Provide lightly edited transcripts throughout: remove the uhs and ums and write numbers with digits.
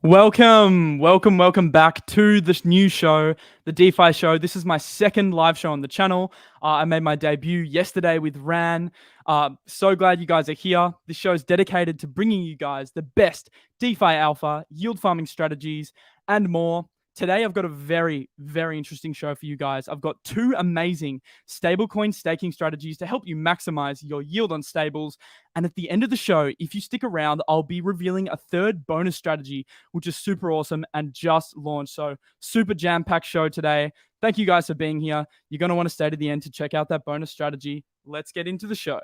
Welcome back to this new show, the DeFi show. This is my second live show on the channel. I made my debut yesterday with Ran. So glad you guys are here. This show is dedicated to bringing you guys the best DeFi alpha, yield farming strategies, and more. Today, I've got a very, very interesting show for you guys. I've got two amazing stablecoin staking strategies to help you maximize your yield on stables. And at the end of the show, if you stick around, I'll be revealing a third bonus strategy, which is super awesome and just launched. So super jam-packed show today. Thank you guys for being here. You're going to want to stay to the end to check out that bonus strategy. Let's get into the show.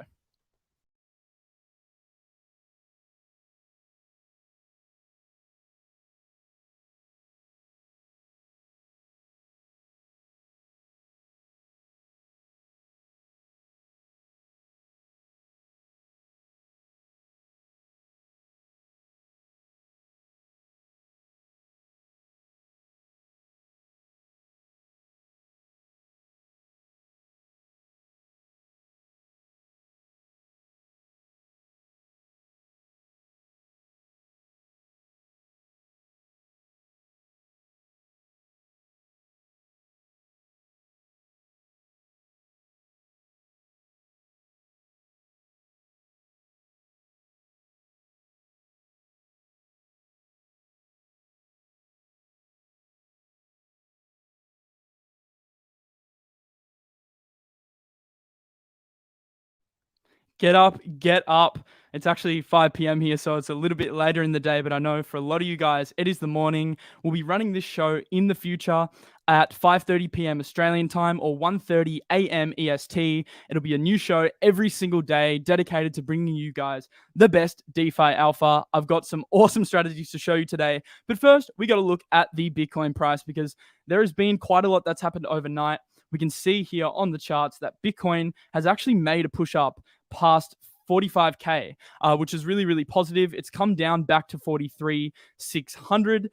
Get up, get up. It's actually 5 p.m. here, so it's a little bit later in the day, but I know for a lot of you guys, it is the morning. We'll be running this show in the future at 5:30 p.m. Australian time or 1:30 a.m. EST. It'll be a new show every single day dedicated to bringing you guys the best DeFi alpha. I've got some awesome strategies to show you today. But first, we got to look at the Bitcoin price because there has been quite a lot that's happened overnight. We can see here on the charts that Bitcoin has actually made a push up past 45k, which is really, really positive. It's come down back to 43,600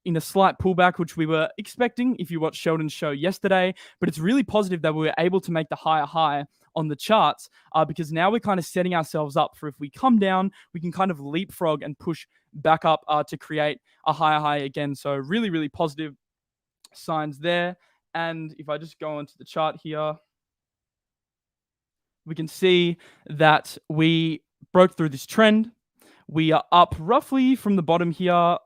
in a slight pullback, which we were expecting if you watched Sheldon's show yesterday. But it's really positive that we were able to make the higher high on the charts because now we're kind of setting ourselves up for if we come down, we can kind of leapfrog and push back up to create a higher high again. So really, really positive signs there. And if I just go onto the chart here, we can see that we broke through this trend. We are up roughly from the bottom here,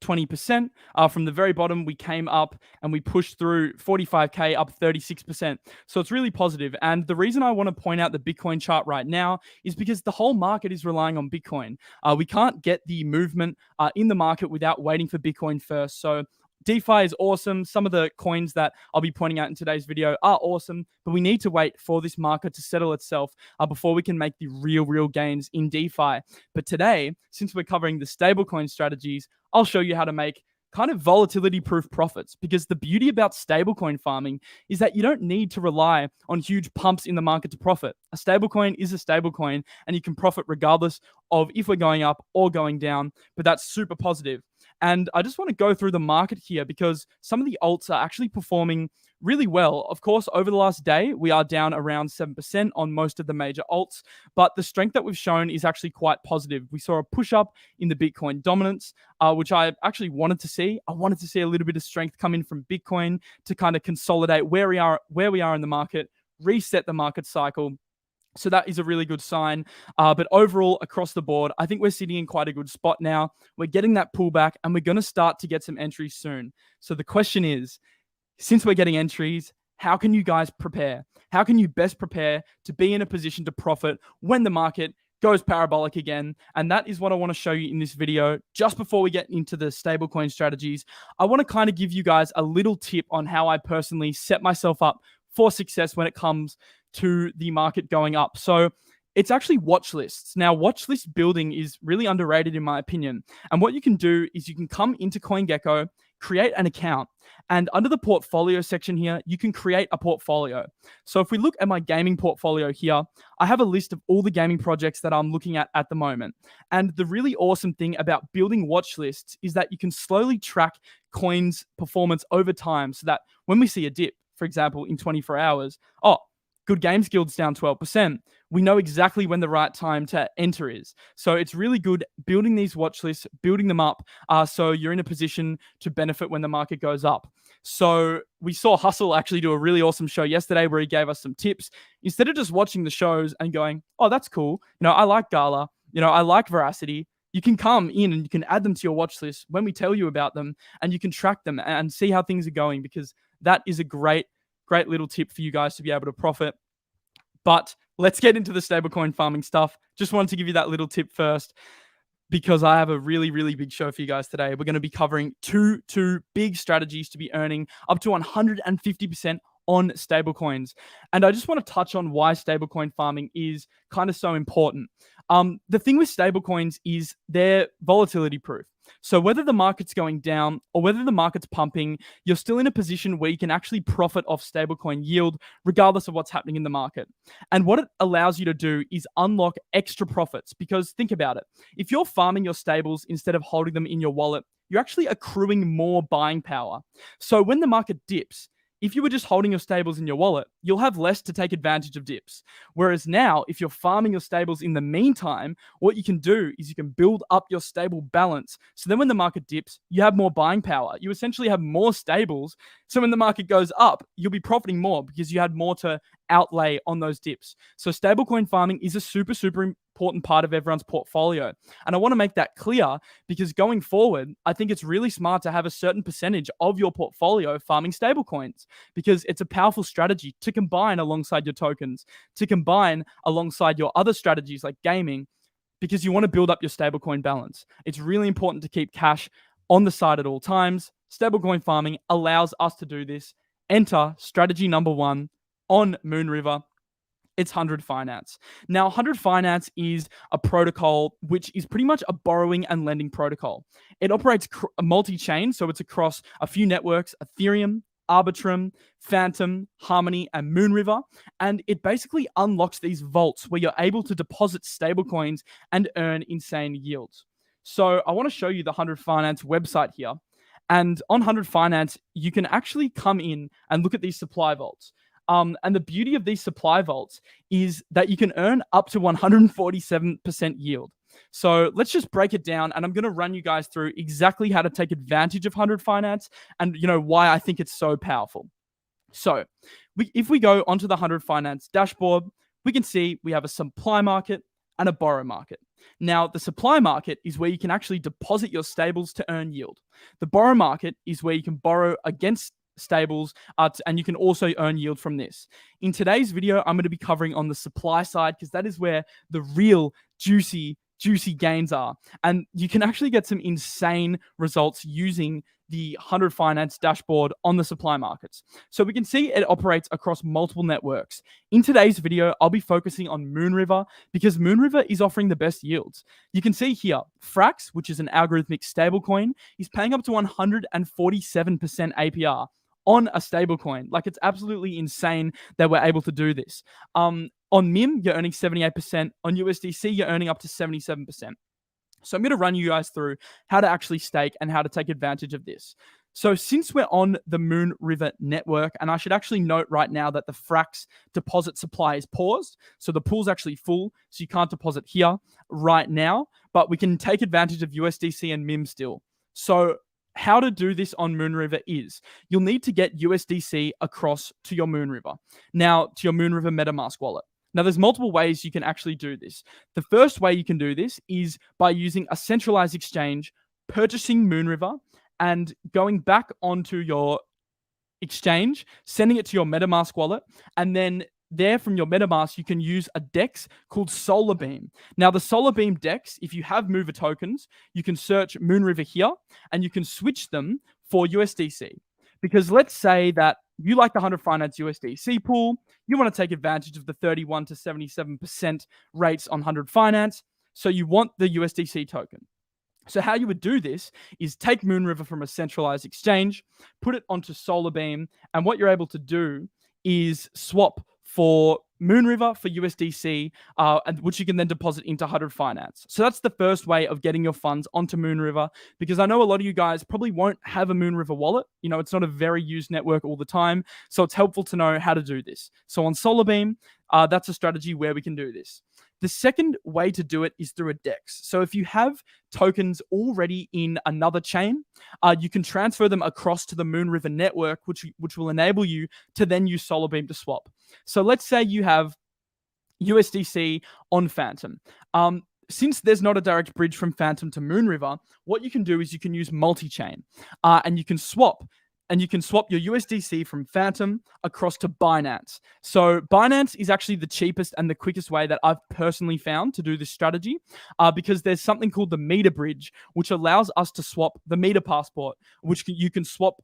20%. From the very bottom, we came up and we pushed through 45k, up 36%. So it's really positive. And the reason I want to point out the Bitcoin chart right now is because the whole market is relying on Bitcoin. We can't get the movement in the market without waiting for Bitcoin first. So DeFi is awesome. Some of the coins that I'll be pointing out in today's video are awesome, but we need to wait for this market to settle itself before we can make the real gains in DeFi. But today, since we're covering the stablecoin strategies, I'll show you how to make kind of volatility-proof profits, because the beauty about stablecoin farming is that you don't need to rely on huge pumps in the market to profit. A stablecoin is a stablecoin, and you can profit regardless of if we're going up or going down, but that's super positive. And I just want to go through the market here because some of the alts are actually performing really well. Of course, over the last day, we are down around 7% on most of the major alts, but the strength that we've shown is actually quite positive. We saw a push up in the Bitcoin dominance, which I actually wanted to see. I wanted to see a little bit of strength come in from Bitcoin to kind of consolidate where we are in the market, reset the market cycle. So that is a really good sign. But overall, across the board, I think we're sitting in quite a good spot now. We're getting that pullback and we're going to start to get some entries soon. So the question is, since we're getting entries, how can you guys prepare? How can you best prepare to be in a position to profit when the market goes parabolic again? And that is what I want to show you in this video. Just before we get into the stablecoin strategies, I want to kind of give you guys a little tip on how I personally set myself up for success when it comes to the market going up. So it's actually watch lists. Now, watch list building is really underrated in my opinion. And what you can do is you can come into CoinGecko, create an account, and under the portfolio section here, you can create a portfolio. So if we look at my gaming portfolio here, I have a list of all the gaming projects that I'm looking at the moment. And the really awesome thing about building watch lists is that you can slowly track coins' performance over time so that when we see a dip, for example, in 24 hours, Good Games Guild's down 12%. we know exactly when the right time to enter is. So it's really good building these watch lists, building them up, so you're in a position to benefit when the market goes up. So we saw Hustle actually do a really awesome show yesterday where he gave us some tips. Instead of just watching the shows and going, oh, that's cool. I like Gala. I like Veracity. You can come in and you can add them to your watch list when we tell you about them, and you can track them and see how things are going, because that is a great little tip for you guys to be able to profit. But let's get into the stablecoin farming stuff. Just wanted to give you that little tip first, because I have a really, really big show for you guys today. We're going to be covering two big strategies to be earning up to 150% on stablecoins. And I just want to touch on why stablecoin farming is kind of so important. The thing with stablecoins is they're volatility proof. So whether the market's going down or whether the market's pumping, you're still in a position where you can actually profit off stablecoin yield regardless of what's happening in the market. And what it allows you to do is unlock extra profits, because think about it. If you're farming your stables instead of holding them in your wallet, you're actually accruing more buying power. So when the market dips, if you were just holding your stables in your wallet, you'll have less to take advantage of dips. Whereas now, if you're farming your stables in the meantime, what you can do is you can build up your stable balance. So then when the market dips, you have more buying power. You essentially have more stables. So when the market goes up, you'll be profiting more because you had more to outlay on those dips. So stablecoin farming is a super important part of everyone's portfolio. And I want to make that clear, because going forward, I think it's really smart to have a certain percentage of your portfolio farming stablecoins, because it's a powerful strategy to combine alongside your tokens, to combine alongside your other strategies like gaming, because you want to build up your stablecoin balance. It's really important to keep cash on the side at all times. Stablecoin farming allows us to do this. Enter strategy number 1 on Moonriver. It's 100 Finance. Now, 100 Finance is a protocol which is pretty much a borrowing and lending protocol. It operates multi-chain, so it's across a few networks: Ethereum, Arbitrum, Phantom, Harmony, and Moonriver. And it basically unlocks these vaults where you're able to deposit stablecoins and earn insane yields. So I want to show you the 100 Finance website here. And on 100 Finance, you can actually come in and look at these supply vaults. And the beauty of these supply vaults is that you can earn up to 147% yield. So let's just break it down, and I'm going to run you guys through exactly how to take advantage of 100 Finance and why I think it's so powerful. So if we go onto the 100 Finance dashboard, we can see we have a supply market and a borrow market. Now, the supply market is where you can actually deposit your stables to earn yield. The borrow market is where you can borrow against stables, and you can also earn yield from this. In today's video, I'm going to be covering on the supply side, because that is where the real juicy gains are. And you can actually get some insane results using the 100 Finance dashboard on the supply markets. So we can see it operates across multiple networks. In today's video, I'll be focusing on Moonriver, because Moonriver is offering the best yields. You can see here, Frax, which is an algorithmic stablecoin, is paying up to 147% APR on a stablecoin. Like, it's absolutely insane that we're able to do this. On MIM, you're earning 78%. On USDC, you're earning up to 77%. So I'm going to run you guys through how to actually stake and how to take advantage of this. So since we're on the Moonriver network, and I should actually note right now that the Frax deposit supply is paused. So the pool's actually full, so you can't deposit here right now, but we can take advantage of USDC and MIM still. So how to do this on Moonriver is you'll need to get USDC across to your Moonriver. Now, to your Moonriver MetaMask wallet. Now, there's multiple ways you can actually do this. The first way you can do this is by using a centralized exchange, purchasing Moonriver, and going back onto your exchange, sending it to your MetaMask wallet, and then there from your MetaMask, you can use a DEX called SolarBeam. Now, the SolarBeam DEX, if you have MOVR tokens, you can search Moonriver here, and you can switch them for USDC. Because let's say that you like the 100 Finance USDC pool, you want to take advantage of the 31 to 77% rates on 100 Finance, so you want the USDC token. So how you would do this is take Moonriver from a centralized exchange, put it onto SolarBeam, and what you're able to do is swap for Moonriver for USDC, and which you can then deposit into 100 Finance. So that's the first way of getting your funds onto Moonriver, because I know a lot of you guys probably won't have a Moonriver wallet. You know, it's not a very used network all the time. So it's helpful to know how to do this. So on SolarBeam, that's a strategy where we can do this. The second way to do it is through a DEX. So if you have tokens already in another chain, you can transfer them across to the Moonriver network, which will enable you to then use SolarBeam to swap. So let's say you have USDC on Phantom. Since there's not a direct bridge from Phantom to Moonriver, what you can do is you can use Multichain, and you can swap. And you can swap your USDC from Phantom across to Binance. So Binance is actually the cheapest and the quickest way that I've personally found to do this strategy, because there's something called the meter bridge, which allows us to swap the meter passport, which you can swap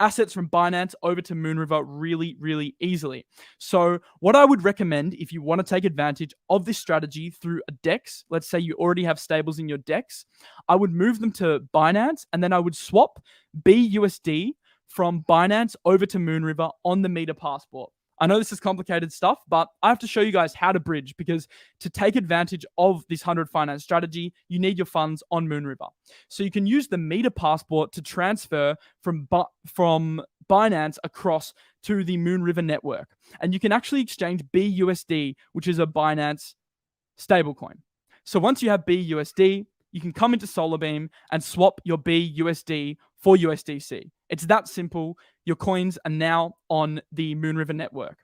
assets from Binance over to Moonriver really, really easily. So what I would recommend if you want to take advantage of this strategy through a DEX, let's say you already have stables in your DEX, I would move them to Binance, and then I would swap BUSD from Binance over to Moonriver on the meter passport. I know this is complicated stuff, but I have to show you guys how to bridge, because to take advantage of this 100 Finance strategy, you need your funds on Moonriver. So you can use the meter passport to transfer from Binance across to the Moonriver network. And you can actually exchange BUSD, which is a Binance stablecoin. So once you have BUSD, you can come into SolarBeam and swap your BUSD for USDC. It's that simple. Your coins are now on the Moonriver network.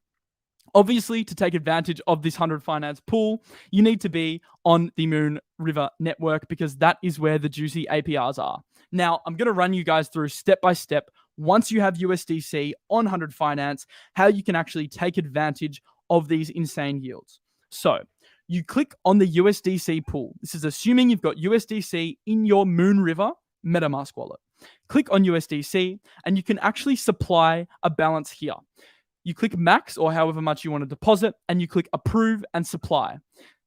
Obviously, to take advantage of this 100 Finance pool, you need to be on the Moonriver network, because that is where the juicy APRs are. Now, I'm going to run you guys through step by step, once you have USDC on 100 Finance, how you can actually take advantage of these insane yields. So you click on the USDC pool. This is assuming you've got USDC in your Moonriver MetaMask wallet. Click on USDC, and you can actually supply a balance here. You click max, or however much you want to deposit, and you click approve and supply.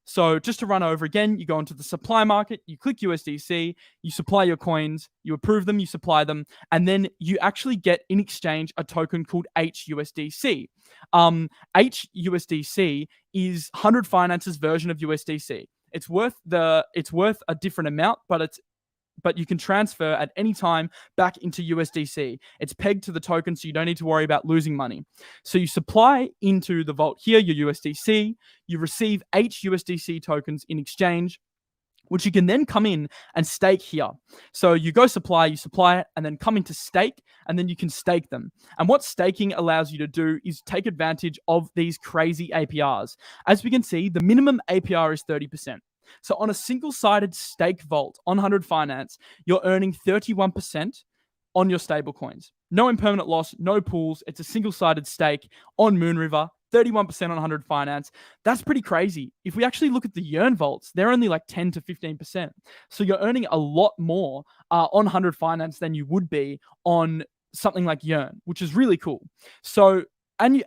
So just to run over again, you go into the supply market, you click USDC, you supply your coins, you approve them, you supply them, and then you actually get in exchange a token called HUSDC. HUSDC is 100 Finance's version of USDC. It's worth a different amount, but you can transfer at any time back into USDC. It's pegged to the token, so you don't need to worry about losing money. So you supply into the vault here your USDC, you receive HUSDC tokens in exchange, which you can then come in and stake here. So you go supply, you supply it, and then come into stake, and then you can stake them. And what staking allows you to do is take advantage of these crazy APRs. As we can see, the minimum APR is 30%. So on a single-sided stake vault on 100 Finance, you're earning 31% on your stablecoins. No impermanent loss, no pools. It's a single-sided stake on Moonriver, 31% on 100 Finance. That's pretty crazy. If we actually look at the Yearn vaults, they're only like 10 to 15%. So you're earning a lot more on 100 Finance than you would be on something like Yearn, which is really cool. So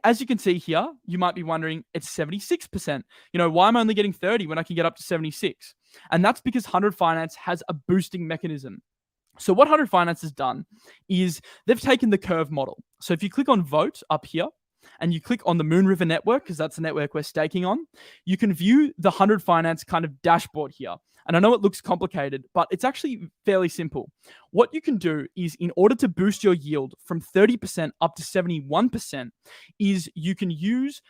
as you can see here, you might be wondering, it's 76%. You know, why am I only getting 30 when I can get up to 76? And that's because 100 Finance has a boosting mechanism. So what 100 Finance has done is they've taken the curve model. So if you click on vote up here, and you click on the Moonriver network, because that's the network we're staking on, you can view the 100 Finance kind of dashboard here. And I know it looks complicated, but it's actually fairly simple. What you can do is, in order to boost your yield from 30% up to 71%, is you can use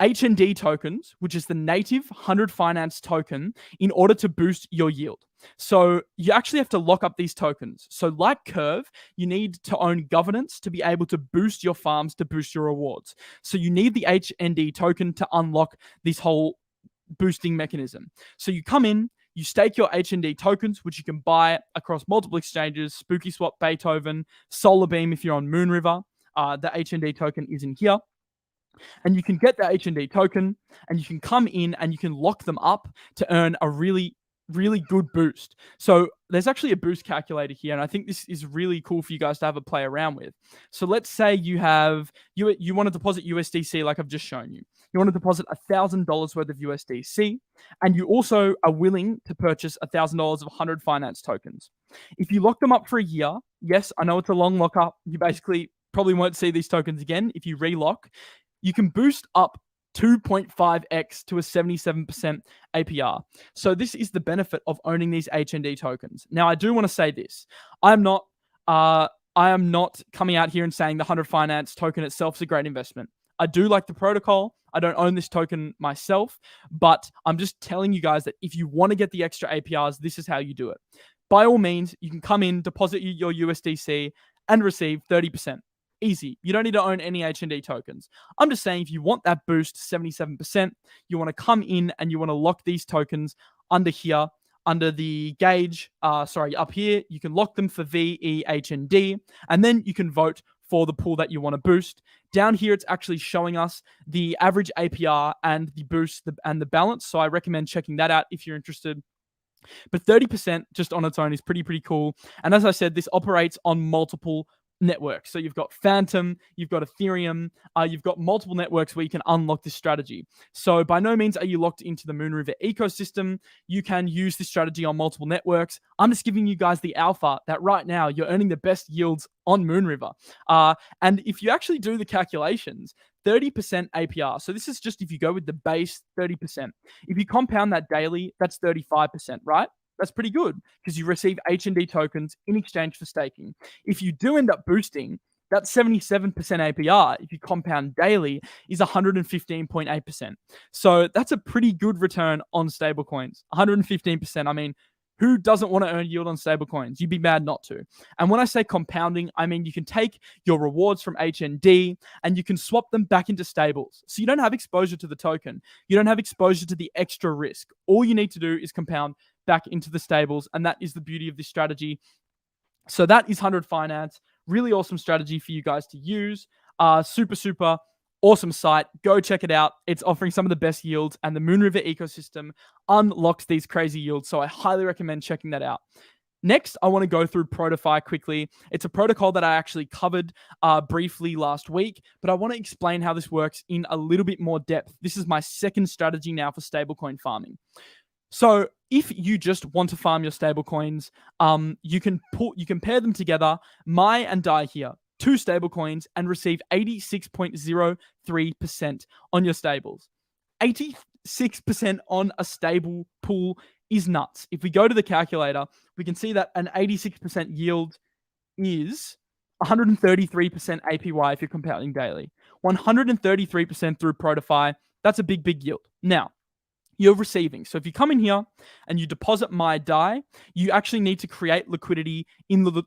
HND tokens, which is the native 100 Finance token, in order to boost your yield. So you actually have to lock up these tokens. So like Curve, you need to own governance to be able to boost your farms, to boost your rewards. So you need the HND token to unlock this whole boosting mechanism. So you come in, you stake your HND tokens, which you can buy across multiple exchanges, SpookySwap, Beethoven, SolarBeam if you're on Moonriver. The HND token is in here. And you can get the HND token, and you can come in and you can lock them up to earn a really good boost. So there's actually a boost calculator here, and I think this is really cool for you guys to have a play around with. So let's say you want to deposit USDC like I've just shown you. You want to deposit $1,000 worth of USDC, and you also are willing to purchase $1,000 of 100 Finance tokens. If you lock them up for a year, yes, I know it's a long lockup. You basically probably won't see these tokens again. If you relock, you can boost up 2.5x to a 77% APR. So this is the benefit of owning these HND tokens. Now, I do want to say this. I am not coming out here and saying the 100 Finance token itself is a great investment. I do like the protocol. I don't own this token myself, but I'm just telling you guys that if you want to get the extra APRs, this is how you do it. By all means, you can come in, deposit your USDC, and receive 30%. Easy. You don't need to own any HND tokens. I'm just saying if you want that boost, 77%, you want to come in and you want to lock these tokens under here, under the gauge, up here. You can lock them for VEHND, and then you can vote for the pool that you want to boost. Down here, it's actually showing us the average APR and the boost and the balance. So I recommend checking that out if you're interested. But 30% just on its own is pretty cool. And as I said, this operates on multiple networks. So you've got Phantom, you've got Ethereum, you've got multiple networks where you can unlock this strategy. So by no means are you locked into the Moonriver ecosystem. You can use this strategy on multiple networks. I'm just giving you guys the alpha that right now you're earning the best yields on Moonriver. And if you actually do the calculations, 30% APR. So this is just if you go with the base 30%. If you compound that daily, that's 35%, right? That's pretty good because you receive HND tokens in exchange for staking. If you do end up boosting, that 77% APR, if you compound daily, is 115.8%. So that's a pretty good return on stablecoins. 115%. I mean, who doesn't want to earn yield on stablecoins? You'd be mad not to. And when I say compounding, I mean you can take your rewards from HND and you can swap them back into stables. So you don't have exposure to the token. You don't have exposure to the extra risk. All you need to do is compound back into the stables, and that is the beauty of this strategy. So that is 100 Finance. Really awesome strategy for you guys to use. Super awesome site. Go check it out. It's offering some of the best yields, and the Moonriver ecosystem unlocks these crazy yields. So I highly recommend checking that out. Next, I want to go through ProtoFi quickly. It's a protocol that I actually covered briefly last week, but I want to explain how this works in a little bit more depth. This is my second strategy now for stablecoin farming. So if you just want to farm your stablecoins, you can pair them together, Mai-Dai here, 2 stablecoins, and receive 86.03% on your stables. 86% on a stable pool is nuts. If we go to the calculator, we can see that an 86% yield is 133% APY if you're compounding daily. 133% through ProtoFi, that's a big yield. Now, you're receiving. So if you come in here and you deposit Mai-Dai, you actually need to create liquidity in the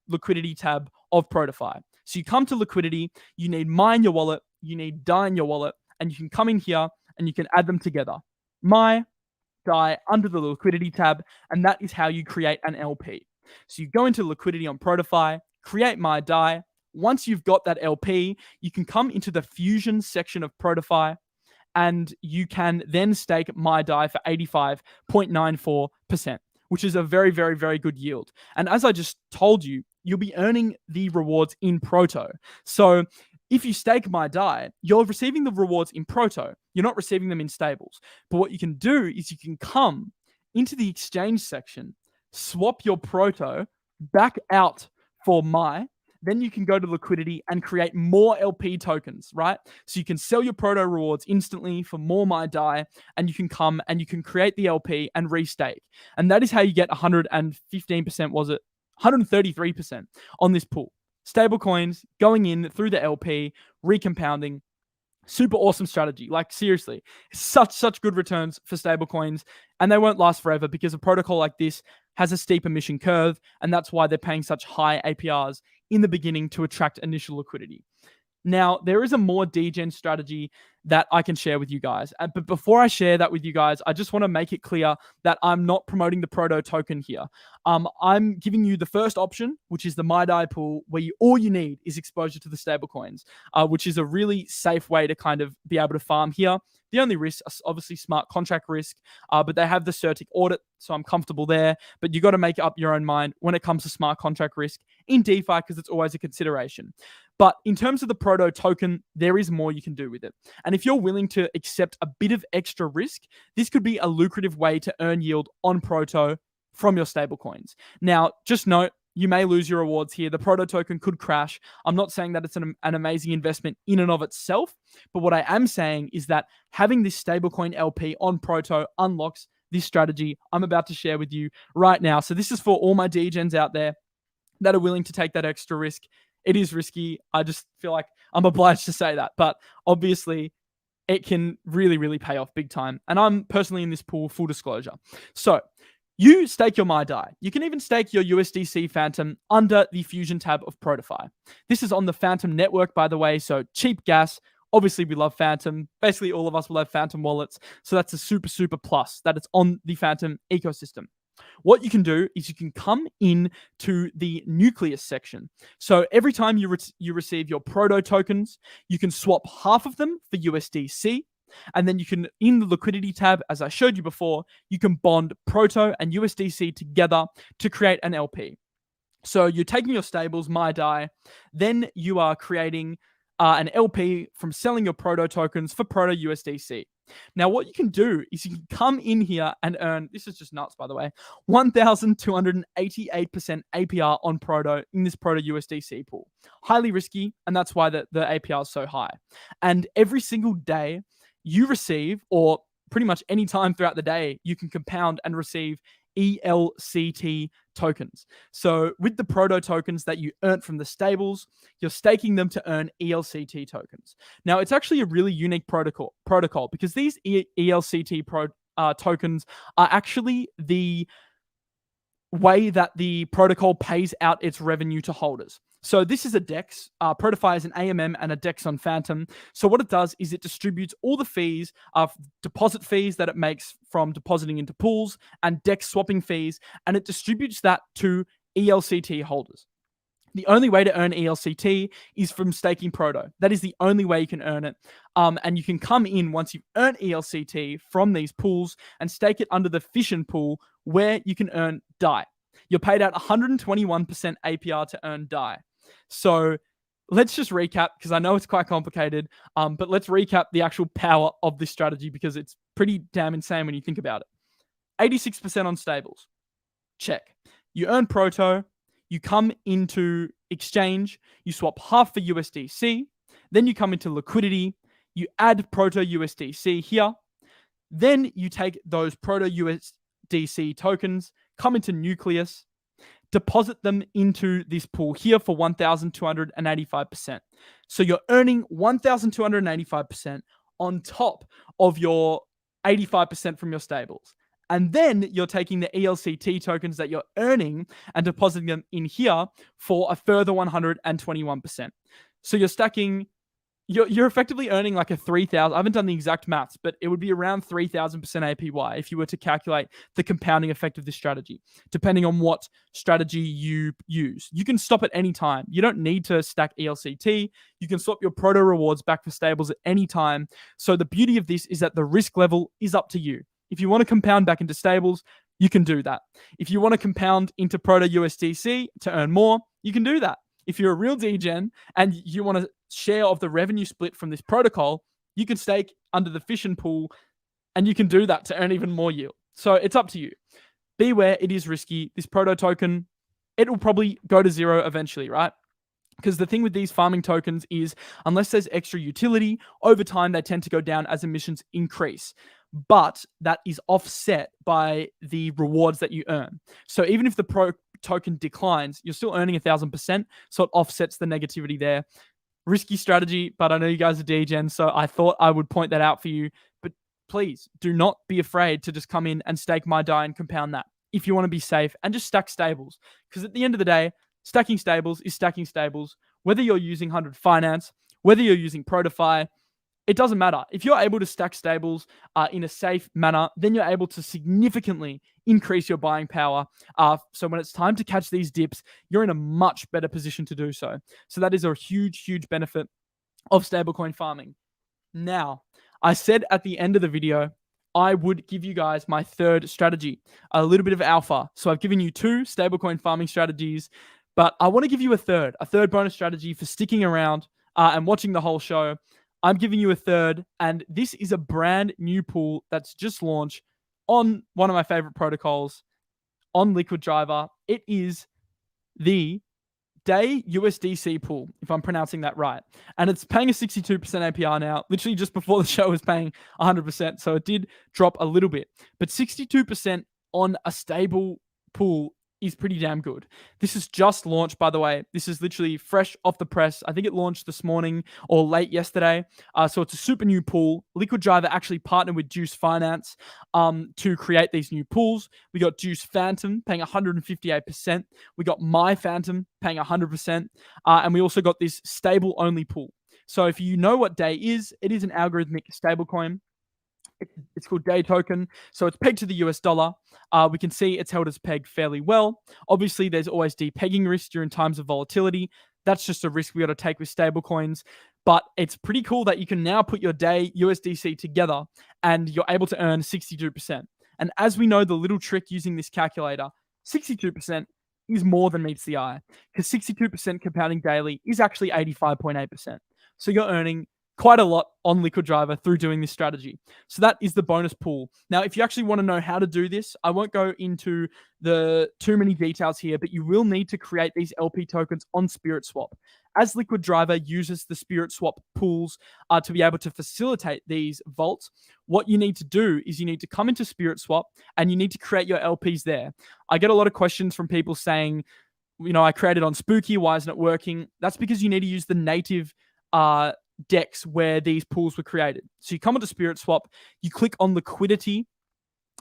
liquidity tab of ProtoFi. So you come to liquidity, you need Mai in your wallet, you need Dai in your wallet, and you can come in here and you can add them together. Mai-Dai under the liquidity tab, and that is how you create an LP. So you go into liquidity on ProtoFi, create Mai-Dai. Once you've got that LP, you can come into the fusion section of ProtoFi, and you can then stake Mai-Dai for 85.94%, which is a very good yield. And as I just told you, you'll be earning the rewards in Proto. So if you stake Mai-Dai, you're receiving the rewards in Proto. You're not receiving them in stables. But what you can do is you can come into the exchange section, swap your Proto back out for Mai. Then you can go to liquidity and create more LP tokens, right? So you can sell your Proto rewards instantly for more Mai-Dai, and you can come and you can create the LP and restake. And that is how you get 115%, was it? 133% on this pool. Stablecoins going in through the LP, recompounding. Super awesome strategy. Like, seriously, such good returns for stablecoins, and they won't last forever because a protocol like this has a steep emission curve, and that's why they're paying such high APRs in the beginning to attract initial liquidity. Now, there is a more Degen strategy that I can share with you guys. But before I share that with you guys, I just want to make it clear that I'm not promoting the Proto token here. I'm giving you the first option, which is the Mai-Dai pool, where all you need is exposure to the stablecoins, which is a really safe way to kind of be able to farm here. The only risk is obviously smart contract risk, but they have the CertiK audit, so I'm comfortable there. But you got to make up your own mind when it comes to smart contract risk in DeFi, because it's always a consideration. But in terms of the Proto token, there is more you can do with it. And if you're willing to accept a bit of extra risk, this could be a lucrative way to earn yield on Proto from your stablecoins. Now, just note, you may lose your rewards here. The Proto token could crash. I'm not saying that it's an amazing investment in and of itself, but what I am saying is that having this stablecoin LP on Proto unlocks this strategy I'm about to share with you right now. So this is for all my degens out there that are willing to take that extra risk. It is risky. I just feel like I'm obliged to say that, but obviously it can really, really pay off big time. And I'm personally in this pool, full disclosure. So you stake your Mai-Dai. You can even stake your USDC Phantom under the Fusion tab of ProtoFi. This is on the Phantom network, by the way, so cheap gas. Obviously, we love Phantom. Basically, all of us will have Phantom wallets. So that's a super, super plus that it's on the Phantom ecosystem. What you can do is you can come in to the Nucleus section. So every time you receive your Proto tokens, you can swap half of them for USDC. And then you can, in the liquidity tab, as I showed you before, you can bond Proto and USDC together to create an LP. So you're taking your stables, Mai-Dai, then you are creating an LP from selling your Proto tokens for Proto USDC. Now, what you can do is you can come in here and earn, this is just nuts, by the way, 1,288% APR on Proto in this Proto USDC pool. Highly risky, and that's why the APR is so high. And every single day you receive, or pretty much any time throughout the day, you can compound and receive ELCT tokens. So with the Proto tokens that you earn from the stables, you're staking them to earn ELCT tokens. Now, it's actually a really unique protocol because these ELCT tokens are actually the way that the protocol pays out its revenue to holders. So this is a DEX. ProtoFi is an AMM and a DEX on Phantom. So what it does is it distributes all the fees, deposit fees that it makes from depositing into pools and DEX swapping fees, and it distributes that to ELCT holders. The only way to earn ELCT is from staking Proto. That is the only way you can earn it. And you can come in once you've earned ELCT from these pools and stake it under the Fission pool where you can earn DEI. You're paid out 121% APR to earn DEI. So let's just recap, because I know it's quite complicated, but let's recap the actual power of this strategy because it's pretty damn insane when you think about it. 86% on stables. Check. You earn Proto. You come into exchange, you swap half for USDC, then you come into liquidity, you add Proto USDC here, then you take those Proto USDC tokens, come into Nucleus, deposit them into this pool here for 1,285%. So you're earning 1,285% on top of your 85% from your stables. And then you're taking the ELCT tokens that you're earning and depositing them in here for a further 121%. So you're stacking, you're effectively earning like a 3,000. I haven't done the exact maths, but it would be around 3,000% APY if you were to calculate the compounding effect of this strategy, depending on what strategy you use. You can stop at any time. You don't need to stack ELCT. You can swap your Proto rewards back for stables at any time. So the beauty of this is that the risk level is up to you. If you want to compound back into stables, you can do that. If you want to compound into Proto USDC to earn more, you can do that. If you're a real degen and you want a share of the revenue split from this protocol, you can stake under the Fission pool and you can do that to earn even more yield. So it's up to you. Beware, it is risky. This Proto token, it will probably go to zero eventually, right? Because the thing with these farming tokens is, unless there's extra utility, over time they tend to go down as emissions increase. But that is offset by the rewards that you earn. So even if the Pro token declines, you're still earning 1,000%. So it offsets the negativity there. Risky strategy, but I know you guys are degen, so I thought I would point that out for you. But please do not be afraid to just come in and stake Mai-Dai and compound that if you want to be safe, and just stack stables. Because at the end of the day, stacking stables is stacking stables. Whether you're using 100 Finance, whether you're using ProtoFi, it doesn't matter. If you're able to stack stables in a safe manner, then you're able to significantly increase your buying power. So when it's time to catch these dips, you're in a much better position to do so. So that is a huge, huge benefit of stablecoin farming. Now, I said at the end of the video, I would give you guys my third strategy, a little bit of alpha. So I've given you 2 stablecoin farming strategies, but I want to give you a third bonus strategy for sticking around and watching the whole show. I'm giving you a third, and this is a brand new pool that's just launched on one of my favorite protocols, on LiquidDriver. It is the Day USDC pool, if I'm pronouncing that right. And it's paying a 62% APR now. Literally just before the show was paying 100%. So it did drop a little bit. But 62% on a stable pool is pretty damn good. This is just launched, by the way. This is literally fresh off the press. I think it launched this morning or late yesterday. So it's a super new pool. LiquidDriver actually partnered with Juice Finance to create these new pools. We got Juice Phantom paying 158%. We got My Phantom paying 100%. And we also got this stable only pool. So if you know what Day is, it is an algorithmic stablecoin. It's called DEI Token. So it's pegged to the US dollar. We can see it's held as pegged fairly well. Obviously, there's always depegging risk during times of volatility. That's just a risk we got to take with stablecoins. But it's pretty cool that you can now put your Day USDC together and you're able to earn 62%. And as we know, the little trick using this calculator, 62% is more than meets the eye, because 62% compounding daily is actually 85.8%. So you're earning quite a lot on LiquidDriver through doing this strategy. So that is the bonus pool. Now, if you actually want to know how to do this, I won't go into the too many details here, but you will need to create these LP tokens on SpiritSwap. As LiquidDriver uses the SpiritSwap pools to be able to facilitate these vaults, what you need to do is you need to come into SpiritSwap and you need to create your LPs there. I get a lot of questions from people saying, I created on Spooky, why isn't it working? That's because you need to use the native DEX where these pools were created. So you come into SpiritSwap, you click on liquidity,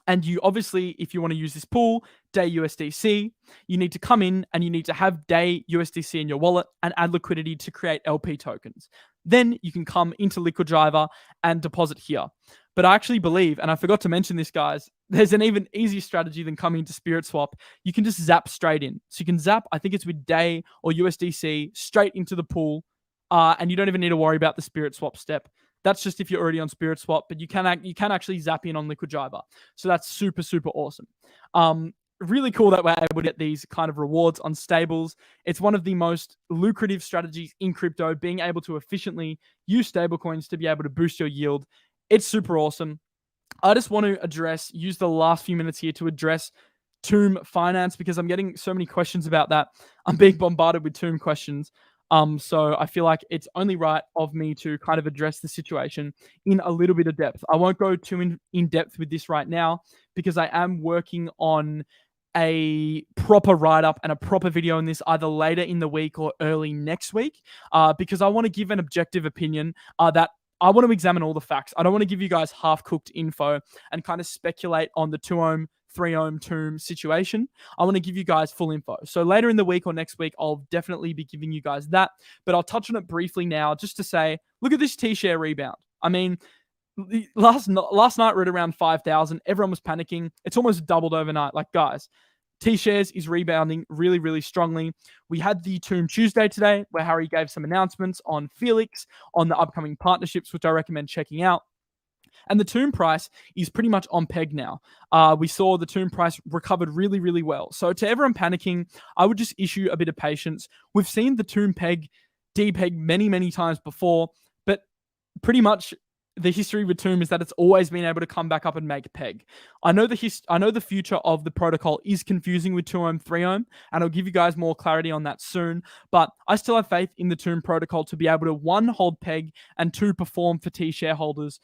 and you obviously, if you want to use this pool, Day USDC, you need to come in and you need to have Day USDC in your wallet and add liquidity to create LP tokens. Then you can come into LiquidDriver and deposit here. But I actually believe, and I forgot to mention this, guys, there's an even easier strategy than coming into SpiritSwap. You can just zap straight in. So you can zap, I think it's with Day or USDC, straight into the pool. And you don't even need to worry about the SpiritSwap step. That's just if you're already on SpiritSwap, but you can actually zap in on LiquidDriver. So that's super, super awesome. Really cool that we're able to get these kind of rewards on stables. It's one of the most lucrative strategies in crypto, being able to efficiently use stablecoins to be able to boost your yield. It's super awesome. I just want to use the last few minutes here to address Tomb Finance, because I'm getting so many questions about that. I'm being bombarded with Tomb questions. So I feel like it's only right of me to kind of address the situation in a little bit of depth. I won't go too in depth with this right now, because I am working on a proper write-up and a proper video on this either later in the week or early next week, because I want to give an objective opinion that I want to examine all the facts. I don't want to give you guys half-cooked info and kind of speculate on the 2-ohm, 3-ohm Tomb situation. I want to give you guys full info. So later in the week or next week, I'll definitely be giving you guys that. But I'll touch on it briefly now just to say, look at this TSHARE rebound. I mean, last night we're at around 5,000. Everyone was panicking. It's almost doubled overnight. Like, guys, T-Shares is rebounding really, really strongly. We had the Tomb Tuesday today, where Harry gave some announcements on Felix, on the upcoming partnerships, which I recommend checking out. And the Tomb price is pretty much on peg now. We saw the Tomb price recovered really, really well. So to everyone panicking, I would just issue a bit of patience. We've seen the Tomb peg depeg many, many times before, but pretty much the history with Tomb is that it's always been able to come back up and make a peg. I know the future of the protocol is confusing with 2-ohm, 3-ohm, and I'll give you guys more clarity on that soon. But I still have faith in the Tomb protocol to be able to 1, hold peg, and 2, perform for T shareholders.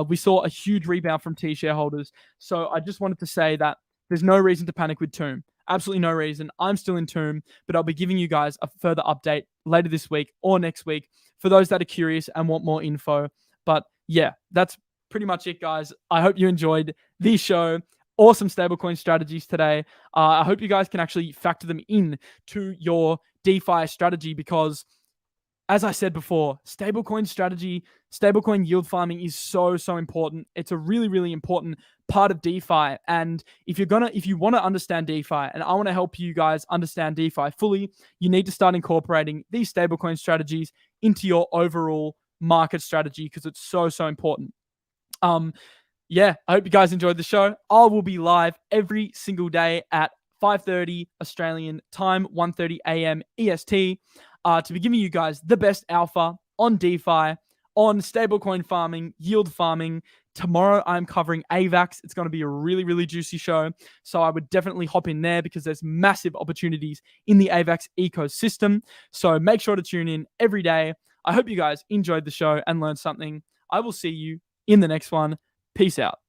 We saw a huge rebound from T shareholders. So I just wanted to say that there's no reason to panic with Tomb. Absolutely no reason. I'm still in Tomb, but I'll be giving you guys a further update later this week or next week for those that are curious and want more info. But yeah, that's pretty much it, guys. I hope you enjoyed the show. Awesome stablecoin strategies today. I hope you guys can actually factor them in to your DeFi strategy, because as I said before, stablecoin strategy, stablecoin yield farming is so, so important. It's a really, really important part of DeFi. And if you want to understand DeFi, and I want to help you guys understand DeFi fully, you need to start incorporating these stablecoin strategies into your overall market strategy, because it's so, so important. Yeah, I hope you guys enjoyed the show. I will be live every single day at 5:30 Australian time, 1:30 a.m. EST, to be giving you guys the best alpha on DeFi, on stablecoin farming, yield farming, Tomorrow, I'm covering AVAX. It's going to be a really, really juicy show. So I would definitely hop in there because there's massive opportunities in the AVAX ecosystem. So make sure to tune in every day. I hope you guys enjoyed the show and learned something. I will see you in the next one. Peace out.